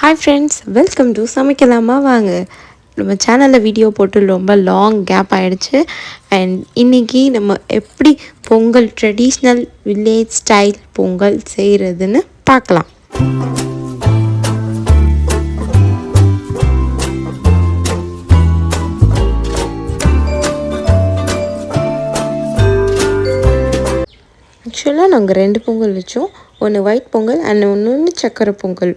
Hi friends, welcome to சமைக்கலாமா வாங்க. நம்ம சேனலில் வீடியோ போட்டு ரொம்ப லாங் கேப் ஆகிடுச்சு. அண்ட் இன்றைக்கி நம்ம எப்படி Pongal traditional village style Pongal செய்கிறதுன்னு பார்க்கலாம். ஆக்சுவலாக நாங்கள் 2 பொங்கல் வச்சோம். ஒன்று ஒயிட் பொங்கல் அண்ட் ஒன்று சக்கரை பொங்கல்.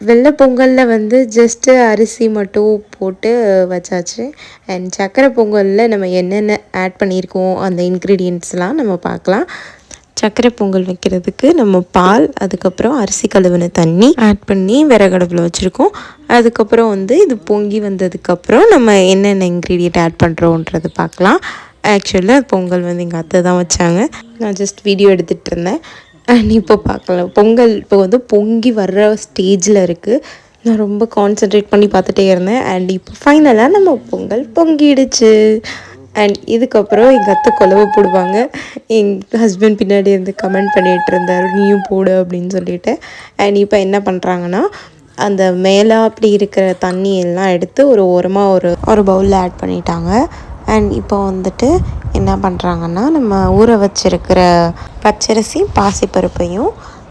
வெள்ளை பொங்கலில் வந்து ஜஸ்ட்டு அரிசி மட்டும் போட்டு வச்சாச்சு. அண்ட் சக்கரை பொங்கலில் நம்ம என்னென்ன ஆட் பண்ணியிருக்கோம் அந்த இன்க்ரீடியன்ட்ஸ்லாம் நம்ம பார்க்கலாம். சக்கரை பொங்கல் வைக்கிறதுக்கு நம்ம பால், அதுக்கப்புறம் அரிசி கழுவின தண்ணி ஆட் பண்ணி விறகடுப்பில் வச்சுருக்கோம். அதுக்கப்புறம் வந்து இது பொங்கி வந்ததுக்கப்புறம் நம்ம என்னென்ன இன்க்ரீடியன்ட் ஆட் பண்ணுறோன்றது பார்க்கலாம். ஆக்சுவலாக பொங்கல் வந்து எங்கள் அத்தை தான் வச்சாங்க. நான் ஜஸ்ட் வீடியோ எடுத்துகிட்டு இருந்தேன். அண்ட் இப்போ பார்க்கலாம், பொங்கல் இப்போ வந்து பொங்கி வர்ற ஸ்டேஜில் இருக்குது. நான் ரொம்ப கான்சன்ட்ரேட் பண்ணி பார்த்துட்டே இருந்தேன். அண்ட் இப்போ ஃபைனலாக நம்ம பொங்கல் பொங்கிடுச்சு. அண்ட் இதுக்கப்புறம் எங்கள் அத்தை குழவை போடுவாங்க. எங்கள் ஹஸ்பண்ட் பின்னாடி இருந்து கமெண்ட் பண்ணிகிட்டு இருந்தார், நீயும் போடு அப்படின்னு சொல்லிட்டு. அண்ட் இப்போ என்ன பண்ணுறாங்கன்னா, அந்த மேலே அப்படி இருக்கிற தண்ணி எல்லாம் எடுத்து ஒரு ஓரமாக ஒரு பவுலில் ஆட் பண்ணிட்டாங்க. அண்ட் இப்போ வந்துட்டு என்ன பண்ணுறாங்கன்னா, நம்ம ஊற வச்சுருக்கிற பச்சரிசி பாசிப்பருப்பையும்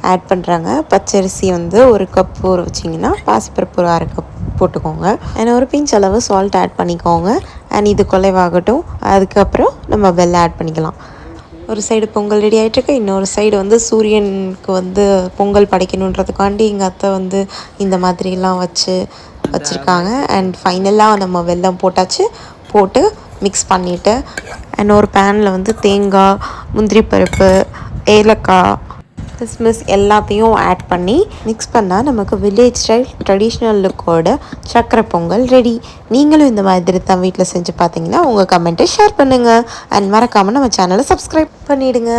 ஆட் பண்ணுறாங்க. பச்சரிசி வந்து 1 கப் ஊற வச்சிங்கன்னா பாசிப்பருப்பு ஒரு 1/2 கப் போட்டுக்கோங்க. அண்ட் ஒரு பிஞ்ச் அளவு சால்ட் ஆட் பண்ணிக்கோங்க. அண்ட் இது குலைவாகட்டும். அதுக்கப்புறம் நம்ம வெல்லம் ஆட் பண்ணிக்கலாம். ஒரு சைடு பொங்கல் ரெடி ஆகிட்டுருக்கு, இன்னொரு சைடு வந்து சூரியனுக்கு வந்து பொங்கல் படைக்கணுன்றதுக்காண்டி எங்கள் அத்தை வந்து இந்த மாதிரிலாம் வச்சுருக்காங்க. அண்ட் ஃபைனலாக நம்ம வெல்லம் போட்டு மிக்ஸ் பண்ணிவிட்டு அண்ட் ஒரு பேனில் வந்து தேங்காய், முந்திரி பருப்பு, ஏலக்காய், கிஸ்மிஸ் எல்லாத்தையும் ஆட் பண்ணி மிக்ஸ் பண்ணால் நமக்கு வில்லேஜ் ஸ்டைல் ட்ரெடிஷ்னல் லுக்கோட சக்கரை பொங்கல் ரெடி. நீங்களும் இந்த மாதிரி தான் வீட்டில் செஞ்சு பார்த்தீங்கன்னா உங்கள் கமெண்ட்டை ஷேர் பண்ணுங்கள். அண்ட் மறக்காமல் நம்ம சேனலை சப்ஸ்கிரைப் பண்ணிவிடுங்க.